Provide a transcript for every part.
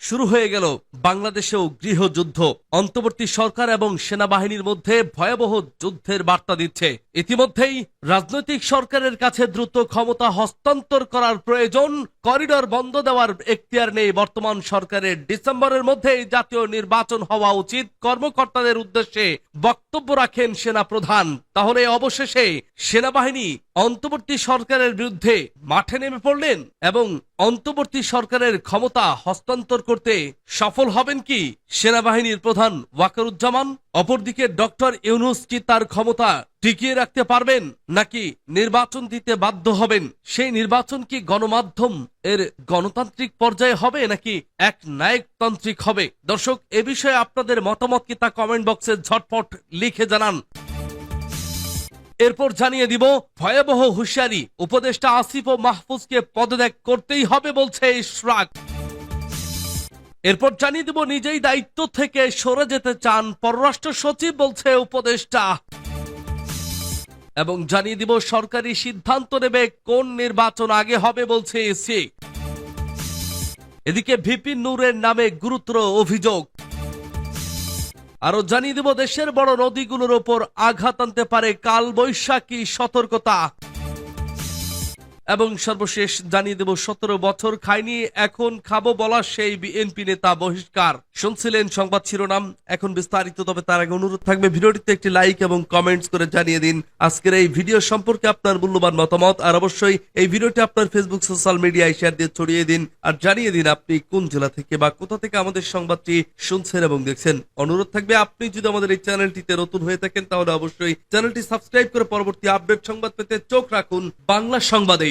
শুরু হয়ে গেল বাংলাদেশেও গৃহযুদ্ধ। অন্তর্বর্তী সরকার এবং সেনাবাহিনীর মধ্যে ভয়াবহ যুদ্ধের বার্তা দিচ্ছে। ইতিমধ্যেই রাজনৈতিক সরকারের কাছে দ্রুত ক্ষমতা হস্তান্তর করার প্রয়োজন। করিডোর বন্ধ দেওয়ার এখতিয়ার নেই বর্তমান সরকারের। ডিসেম্বরের মধ্যেই জাতীয় নির্বাচন হওয়া উচিত কর্মকর্তাদের উদ্দেশ্যে বক্তব্য রাখেন সেনাপ্রধান। তাহলে অবশেষে সেনাবাহিনী অন্তর্বর্তী সরকারের বিরুদ্ধে মাঠে নেমে পড়লেন এবং অন্তর্বর্তী সরকারের ক্ষমতা হস্তান্তর করতে সফল হবেন কি সেনাবাহিনীর প্রধান ওয়াকারুজ্জামান? অপরদিকে ডক্টর ইউনূস কি তার ক্ষমতা টিকিয়ে রাখতে পারবেন, নাকি নির্বাচন দিতে বাধ্য হবেন? সেই নির্বাচন কি গণমাধ্যম এর গণতান্ত্রিক পর্যায়ে হবে, নাকি এক নায়কতান্ত্রিক হবে? দর্শক, এ বিষয়ে আপনাদের মতামত কি তা কমেন্ট বক্সে ঝটপট লিখে জানান। এরপর জানিয়ে দিব ভয়াবহ হুঁশিয়ারি, উপদেষ্টা আসিফ ও মাহফুজকে পদত্যাগ করতেই হবে বলছে ইশরাক। এরপর জানিয়ে দিব নিজেই দায়িত্ব থেকে সরে যেতে চান পররাষ্ট্র সচিব বলছে উপদেষ্টা। এবং জানিয়ে দিব সরকারি সিদ্ধান্ত নেবে কোন নির্বাচন আগে হবে বলছে ইসি। এদিকে ভিপি নূরের নামে গুরুতর অভিযোগ। আরো জানিয়ে দিব দেশের বড় নদীগুলোর ওপর আঘাত আনতে পারে কালবৈশাখী, সতর্কতা। এবং সর্বশেষ জানিয়ে দেব 17 বছর খাইনি এখন খাবো বলা সেই বিএনপি নেতা বহিষ্কার। শুনছিলেন সংবাদ শিরোনাম, এখন বিস্তারিত। তবে তার আগে অনুরোধ থাকবে ভিডিওটিতে একটি লাইক এবং কমেন্টস করে জানিয়ে দিন আজকের এই ভিডিও সম্পর্কে আপনার মূল্যবান মতামত। আর অবশ্যই এই ভিডিওটি আপনার ফেসবুক সোশ্যাল মিডিয়ায় শেয়ার দিয়ে ছড়িয়ে দিন আর জানিয়ে দিন আপনি কোন জেলা থেকে বা কোথা থেকে আমাদের সংবাদটি শুনছেন এবং দেখছেন। অনুরোধ থাকবে আপনি যদি আমাদের এই চ্যানেলটিতে নতুন হয়ে থাকেন তাহলে অবশ্যই চ্যানেলটি সাবস্ক্রাইব করে পরবর্তী আপডেট সংবাদ পেতে চোখ রাখুন বাংলা সংবাদে।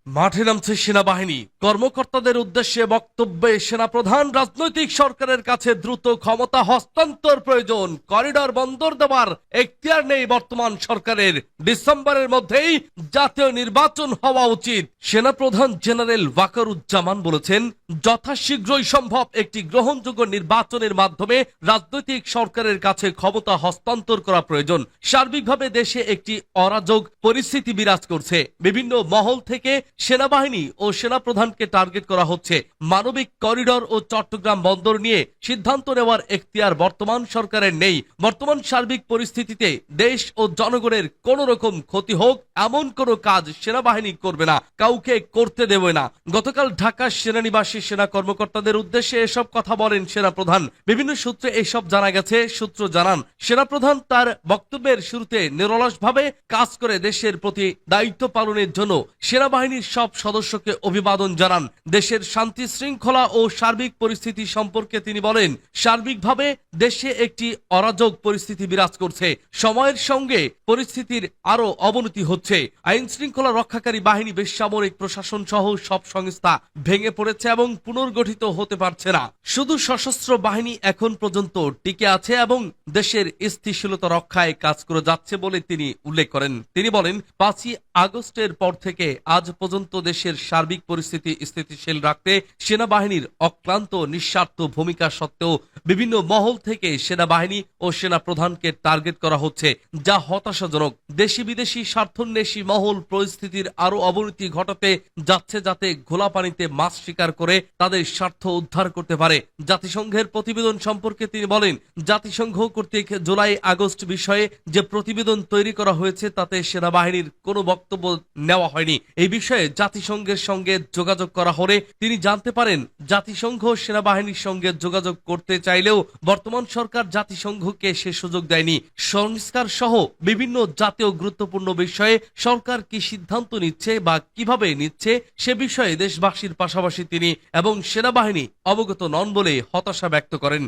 মাঠে নামছে সেনাবাহিনী, কর্মকর্তাদের উদ্দেশ্যে বক্তব্যে সেনাপ্রধান রাজনৈতিক সরকারের কাছে দ্রুত ক্ষমতা হস্তান্তর প্রয়োজন, করিডোর বন্দর দেওয়ার এখতিয়ার নেই বর্তমান সরকারের, ডিসেম্বরের মধ্যেই জাতীয় নির্বাচন হওয়া উচিত। সেনাপ্রধান জেনারেল ওয়াকারুজ্জামান বলেছেন যথাশীঘ্রই সম্ভব একটি গ্রহণযোগ্য নির্বাচনের মাধ্যমে রাজনৈতিক সরকারের কাছে ক্ষমতা হস্তান্তর করা প্রয়োজন। সার্বিকভাবে দেশে একটি অরাজক পরিস্থিতি বিরাজ করছে। বিভিন্ন মহল থেকে সেনাবাহিনী ও সেনাপ্রধানকে টার্গেট করা হচ্ছে। মানবিক করিডোর ও চট্টগ্রাম বন্দর নিয়ে সিদ্ধান্ত নেওয়ার এখতিয়ার বর্তমান সরকারের নেই। বর্তমান সার্বিক পরিস্থিতিতে দেশ ও জনগণের কোন রকম ক্ষতি হোক এমন কোন কাজ সেনাবাহিনী করবে না, কাউকে করতে দেবে না। গতকাল ঢাকা সেনানিবাসে সেনা কর্মকর্তাদের উদ্দেশ্যে এসব কথা বলেন সেনাপ্রধান। বিভিন্ন সূত্রে এসব জানা গেছে। সূত্র জানান সেনাপ্রধান তার বক্তব্যের শুরুতে নিরলসভাবে কাজ করে দেশের প্রতি দায়িত্ব পালনের জন্য সেনাবাহিনীর সব সদস্যকে অভিবাদন জানান। দেশের শান্তি শৃঙ্খলা ও সার্বিক পরিস্থিতি সম্পর্কে তিনি বলেন সার্বিকভাবে দেশে একটি অরাজক পরিস্থিতি বিরাজ করছে। সময়ের সঙ্গে পরিস্থিতির আরো অবনতি হচ্ছে। আইন শৃঙ্খলা রক্ষাকারী বাহিনী, বেসামরিক প্রশাসন সহ সব সংস্থা ভেঙে পড়েছে এবং পুনর্গঠিত হতে পারছে না। শুধু সশস্ত্র বাহিনী এখন পর্যন্ত টিকে আছে এবং দেশের স্থিতিশীলতা রক্ষায় কাজ করে যাচ্ছে বলে তিনি উল্লেখ করেন। তিনি বলেন 5ই আগস্টের পর থেকে আজ পর্যন্ত দেশের সার্বিক পরিস্থিতি স্থিতিশীল রাখতে সেনাবাহিনীর অক্লান্ত নিঃস্বার্থ ভূমিকা সত্ত্বেও বিভিন্ন মহল থেকে সেনাবাহিনী ও সেনা প্রধানকে টার্গেট করা হচ্ছে, যা হতাশাজনক। দেশি বিদেশি স্বার্থান্বেষী মহল পরিস্থিতির আরো অবনতি ঘটাতে যাচ্ছে যাতে ঘোলা পানিতে মাছ শিকার করে তাদের স্বার্থ উদ্ধার করতে পারে। জাতিসংঘের প্রতিবেদন সম্পর্কে তিনি বলেন জাতিসংঘ কর্তৃক জুলাই আগস্ট বিষয়ে যে প্রতিবেদন তৈরি করা হয়েছে তাতে সেনাবাহিনীর কোনো বক্তব্য নেওয়া হয়নি। এই বিষয়ে জাতিসংঘের সঙ্গে যোগাযোগ করা হলে তিনি জানতে পারেন জাতিসংঘ সেনাবাহিনীর সঙ্গে যোগাযোগ করতে চাইলেও বর্তমান সরকার জাতিসংঘকে সে সুযোগ দেয়নি। সংস্কার সহ বিভিন্ন জাতীয় গুরুত্বপূর্ণ বিষয়ে সরকার কি সিদ্ধান্ত নিচ্ছে বা কিভাবে নিচ্ছে সে বিষয়ে দেশবাসীর পাশাপাশি তিনি এবং সেনাবাহিনী অবগত নন বলে হতাশা ব্যক্ত করেন।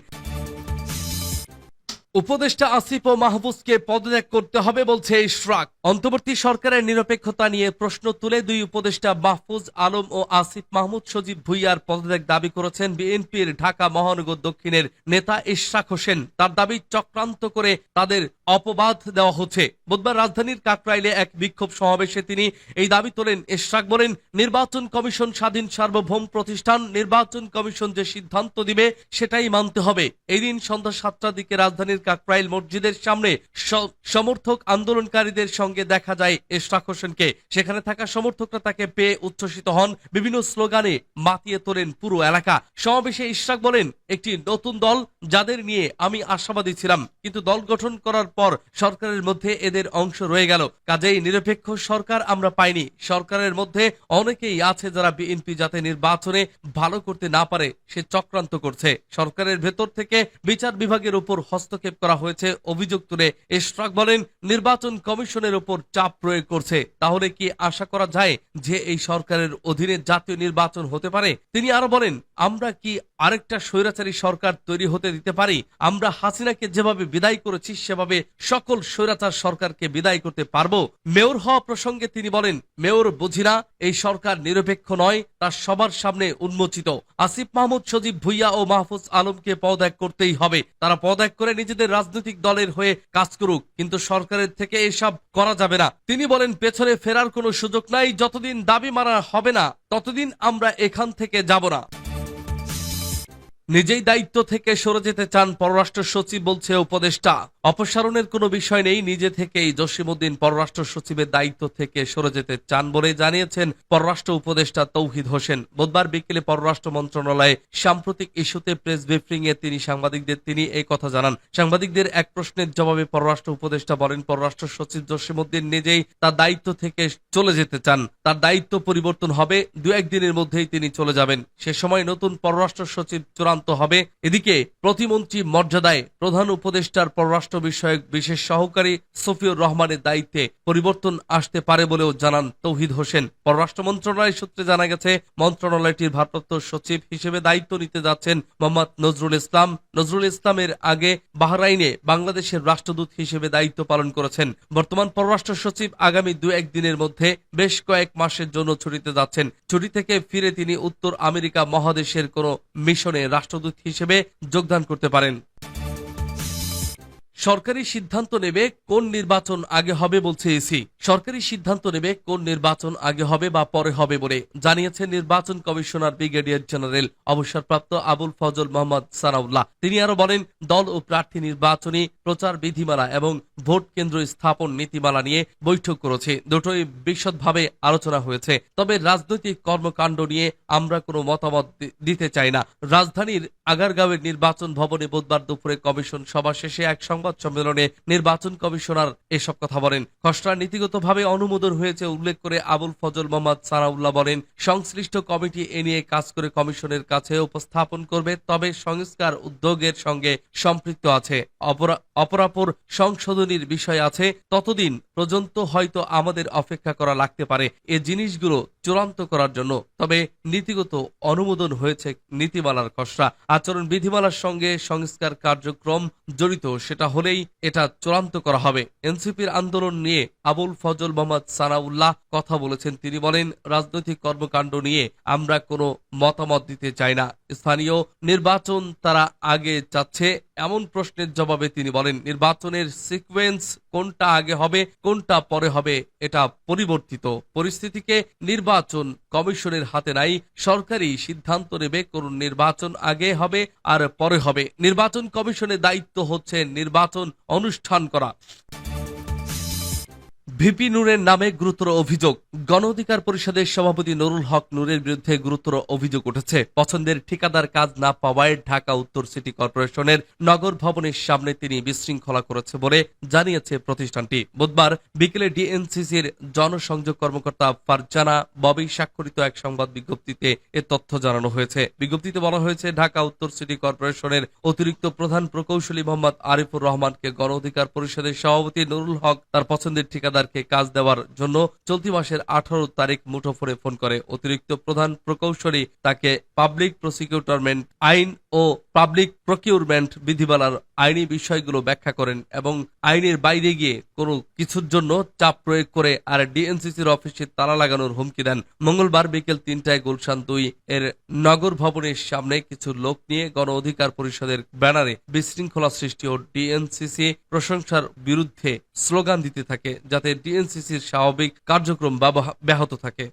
উপদেষ্টা আসিফ ও মাহফুজকে পদত্যাগ করতে হবে বলছে ইশরাক। অন্তর্বর্তী সরকারের নিরপেক্ষতা নিয়ে প্রশ্ন তুলে দুই উপদেষ্টা মাহফুজ আলম ও আসিফ মাহমুদ সজীব ভুইয়ার পদত্যাগ দাবি করেছেন বিএনপির ঢাকা মহানগর দক্ষিণের নেতা ইশরাক হোসেন। তার দাবি চক্রান্ত করে তাদের অপবাদ দেওয়া হচ্ছে। বুধবার রাজধানীর কাকরাইলে এক বিক্ষোভ সমাবেশে তিনি এই দাবি তোলেন। ইশরাক বলেন নির্বাচন কমিশন স্বাধীন সার্বভৌম প্রতিষ্ঠান, নির্বাচন কমিশন যে সিদ্ধান্ত দিবে সেটাই মানতে হবে। এই দিন সন্ধ্যা 7টার দিকে রাজধানীর কাকরাইল মসজিদের সামনে সমর্থক আন্দোলনকারীদের সঙ্গে দেখা যায় ইশরাক হোসেনকে। সেখানে থাকা সমর্থকরা তাকে পেয়ে উচ্ছ্বসিত হন, বিভিন্ন স্লোগানে মাতিয়ে তোলেন পুরো এলাকা। সমাবেশে ইশরাক বলেন, একটি নতুন দল যাদের নিয়ে আমি আশাবাদী ছিলাম, কিন্তু দল গঠন করার পর সরকারের মধ্যে এদের অংশ রয়ে গেল, কাজেই নিরপেক্ষ সরকার আমরা পাইনি। সরকারের মধ্যে অনেকেই আছে যারা বিএনপি যাতে নির্বাচনে ভালো করতে না পারে সে চক্রান্ত করছে। সরকারের ভেতর থেকে বিচার বিভাগের উপর হস্তক্ষেপ করা হয়েছে অভিযোগ তুলে ইশরাক বলেন, নির্বাচন কমিশনের উপর চাপ প্রয়োগ করছে। তাহলে কি আশা করা যায় যে এই সরকারের অধীনে জাতীয় নির্বাচন হতে পারে? তিনি আরো বলেন, আমরা কি আরেকটা স্বৈরাচারী সরকার তৈরি হতে দিতে পারি? আমরা হাসিনাকে যেভাবে বিদায় করেছি সেভাবে সকল স্বৈরাচার সরকারকে বিদায় করতে পারবো? মেয়র হওয়া প্রসঙ্গে তিনি বলেন, মেয়র বুঝি না, এই সরকার নিরপেক্ষ নয়, তা সবার সামনে উন্মোচিত। আসিফ মাহমুদ, সজীব ভুইয়া ও মাহফুজ আলমকে পদত্যাগ করতেই হবে। তারা পদত্যাগ করে নিজেদের রাজনৈতিক দলের হয়ে কাজ করুক, কিন্তু সরকারের থেকে এসব করা যাবে না। তিনি বলেন, পেছনে ফেরার কোনো সুযোগ নাই, যতদিন দাবি মানা হবে না ততদিন আমরা এখান থেকে যাব না। নিজেই দায়িত্ব থেকে সরে যেতে চান পররাষ্ট্র সচিব, বলছে উপদেষ্টা। অপসারণের কোনো বিষয় নেই, নিজে থেকেই জসিমউদ্দিন পররাষ্ট্র সচিবের দায়িত্ব থেকে সরে যেতে চান বলে জানিয়েছেন পররাষ্ট্র উপদেষ্টা তৌহিদ হোসেন। বুধবার বিকেলে পররাষ্ট্র মন্ত্রণালয়ে সাম্প্রতিক ইস্যুতে প্রেস ব্রিফিং এ তিনি এই কথা জানান। সাংবাদিকদের এক প্রশ্নের জবাবে পররাষ্ট্র উপদেষ্টা বলেন, পররাষ্ট্র সচিব জসিমউদ্দিন নিজেই তার দায়িত্ব থেকে চলে যেতে চান। তার দায়িত্ব পরিবর্তন হবে, 2-1 দিনের মধ্যেই তিনি চলে যাবেন। সে সময় নতুন পররাষ্ট্র সচিব চূড়ান্ত হবে। এদিকে প্রতিমন্ত্রী মর্যাদায় প্রধান উপদেষ্টার পররাষ্ট্র বিষয়ক বিশেষ সহকারী সফিউর রহমানের দায়িত্বে পরিবর্তন আসতে পারে বলেও জানান তৌহিদ হোসেন। পররাষ্ট্র মন্ত্রণালয় সূত্রে জানা গেছে, মন্ত্রণালয়টির ভারপ্রাপ্ত সচিব হিসেবে দায়িত্ব নিতে যাচ্ছেন মোহাম্মদ নজরুল ইসলাম। নজরুল ইসলামের আগে বাহরাইনে বাংলাদেশের রাষ্ট্রদূত হিসেবে দায়িত্ব পালন করেছেন। বর্তমান পররাষ্ট্র সচিব আগামী 2-1 দিনের মধ্যে বেশ কয়েক মাসের জন্য ছুটিতে যাচ্ছেন। ছুটি থেকে ফিরে তিনি উত্তর আমেরিকা মহাদেশের কোনো মিশনে রাষ্ট্রদূত হিসেবে যোগদান করতে পারেন। সরকারি সিদ্ধান্ত নেবে কোন নির্বাচন আগে হবে, বলছে ইসি। সরকারি সিদ্ধান্ত নেবে কোন নির্বাচন আগে হবে বা পরে হবে বলে জানিয়েছে নির্বাচন কমিশনার ব্রিগেডিয়ার জেনারেল অবসরপ্রাপ্ত আবুল ফজল মোহাম্মদ সানাউল্লাহ। তিনি আরো বলেন, দল ও প্রার্থী নির্বাচনী প্রচার বিধিমালা এবং ভোট কেন্দ্র স্থাপন নীতিমালা নিয়ে বৈঠক করেছে। দুটোই বিশদভাবে আলোচনা হয়েছে। তবে রাজনৈতিক কর্মকাণ্ড নিয়ে আমরা কোনো মতামত দিতে চাই না। রাজধানীর আগারগাঁওয়ের নির্বাচন ভবনে বুধবার দুপুরে কমিশন সভা শেষে এক সংবাদ সম্মেলনে নির্বাচন কমিশনার এসব কথা বলেন। খসড়া নীতিগতভাবে অনুমোদন হয়েছে উল্লেখ করে আবুল ফজল মোহাম্মদ সানাউল্লাহ বলেন, সংশ্লিষ্ট কমিটি এ নিয়ে কাজ করে কমিশনের কাছে উপস্থাপন করবে। তবে সংস্কার উদ্যোগের সঙ্গে সম্পৃক্ত আছে, অপরাপর সংশোধনীর বিষয় আছে। ততদিন পর্যন্ত হয়তো আমাদের অপেক্ষা করা লাগতে পারে এ জিনিসগুলো চূড়ান্ত করার জন্য। তবে নীতিগত অনুমোদন হয়েছে নীতিমালার খসড়া। আচরণ বিধিমালার সঙ্গে সংস্কার কার্যক্রম জড়িত, সেটা হলেই এটা চূড়ান্ত করা হবে। এনসিপির আন্দোলন নিয়ে আবুল ফজল মোহাম্মদ সানাউল্লাহ কথা বলেছেন। তিনি বলেন, রাজনৈতিক কর্মকাণ্ড নিয়ে আমরা কোনো মতামত দিতে চাই না। স্থানীয় নির্বাচন তারা আগে চাচ্ছে এমন প্রশ্নের জবাবে তিনি বলেন, নির্বাচনের সিকোয়েন্স কোনটা আগে হবে কোনটা পরে হবে এটা পরিবর্তিত পরিস্থিতিকে নির্বাচন কমিশনের হাতে নাই। সরকারি সিদ্ধান্ত নেবে কোন নির্বাচন আগে হবে আর পরে হবে। নির্বাচন কমিশনের দায়িত্ব হচ্ছে নির্বাচন অনুষ্ঠান করা। ভিপি নূরের নামে গুরুতর অভিযোগ। গণ অধিকার পরিষদের সভাপতি নুরুল হক নূরের বিরুদ্ধে গুরুতর অভিযোগ উঠেছে। পছন্দের ঠিকাদার কাজ না পাওয়ায় ঢাকা উত্তর সিটি কর্পোরেশনের নগর ভবনের সামনে তিনি বিশৃঙ্খলা করেছে বলে জানিয়েছে প্রতিষ্ঠানটি। বুধবার বিকেলে ডিএনসিসির জনসংযোগ কর্মকর্তা ফারজানা ববি স্বাক্ষরিত এক সংবাদ বিজ্ঞপ্তিতে এ তথ্য জানানো হয়েছে। বিজ্ঞপ্তিতে বলা হয়েছে, ঢাকা উত্তর সিটি কর্পোরেশনের অতিরিক্ত প্রধান প্রকৌশলী মোহাম্মদ আরিফুর রহমানকে গণ অধিকার পরিষদের সভাপতি নুরুল হক তার পছন্দের ঠিকাদার কাজ দেওয়ার জন্য চলতি মাসের 18 তারিখ মুঠোফোনে ফোন করে। অতিরিক্ত প্রধান প্রকৌশলী তাকে পাবলিক প্রসিকিউটরমেন্ট আইন ও পাবলিক প্রকিউরমেন্ট বিধিমালার আইনি বিষয়গুলো ব্যাখ্যা করেন এবং আইনের বাইরে গিয়ে কোনো কিছুর জন্য চাপ প্রয়োগ করে আর ডিএনসিসির অফিসে তালা লাগানোর হুমকি দেন। মঙ্গলবার বিকেল 3টায় গুলশান 2 এর নগর ভবনের সামনে কিছু লোক নিয়ে গণ অধিকার পরিষদের ব্যানারে বিশৃঙ্খলা সৃষ্টি ও ডিএনসিসি প্রশংসার বিরুদ্ধে স্লোগান দিতে থাকে, যাতে ডিএনসিসির স্বাভাবিক কার্যক্রম ব্যাহত থাকে।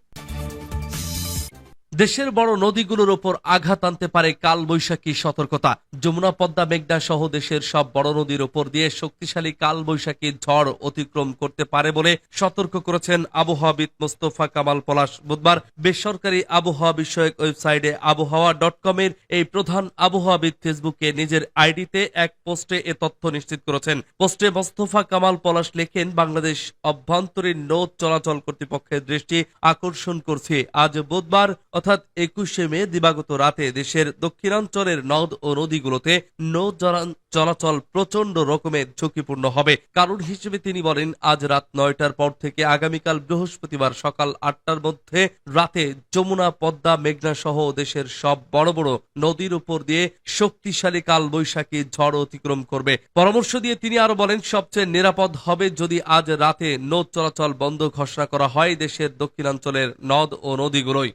দেশের বড় নদীগুলোর ওপর আঘাত আনতে পারে কালবৈশাখী সতর্কতা। যমুনা, পদ্মা, মেঘনা সহ দেশের সব বড় নদীর ওপর দিয়ে শক্তিশালী কালবৈশাখী ঝড় অতিক্রম করতে পারে বলে সতর্ক করেছেন আবহাওয়াবিদ মোস্তফা কামাল পলাশ। বুধবার বেসরকারি আবহাওয়া বিষয়ক ওয়েবসাইটে আবহাওয়া.com এর এই প্রধান আবহাওয়াবিদ ফেসবুকে নিজের আইডিতে এক পোস্টে এ তথ্য নিশ্চিত করেছেন। পোস্টে মোস্তফা কামাল পলাশ লেখেন, বাংলাদেশ অভ্যন্তরীণ নৌ চলাচল কর্তৃপক্ষের দৃষ্টি আকর্ষণ করছে, আজ বুধবার অর্থাৎ 21শে মে দিবাগত রাতে দেশের দক্ষিণাঞ্চলের নদ ও নদীগুলোতে নৌ চলাচল প্রচন্ড রকমের ঝুঁকিপূর্ণ হবে। কারণ হিসেবে তিনি বলেন, আজ রাত 9টার পর থেকে আগামীকাল বৃহস্পতিবার সকাল 8টার মধ্যে রাতে যমুনা, পদ্মা, মেঘনা সহ দেশের সব বড় বড় নদীর উপর দিয়ে শক্তিশালী কালবৈশাখী ঝড় অতিক্রম করবে। পরামর্শ দিয়ে তিনি আরো বলেন, সবচেয়ে নিরাপদ হবে যদি আজ রাতে নৌ চলাচল বন্ধ ঘোষণা করা হয় দেশের দক্ষিণাঞ্চলের নদ ও নদীগুলোয়।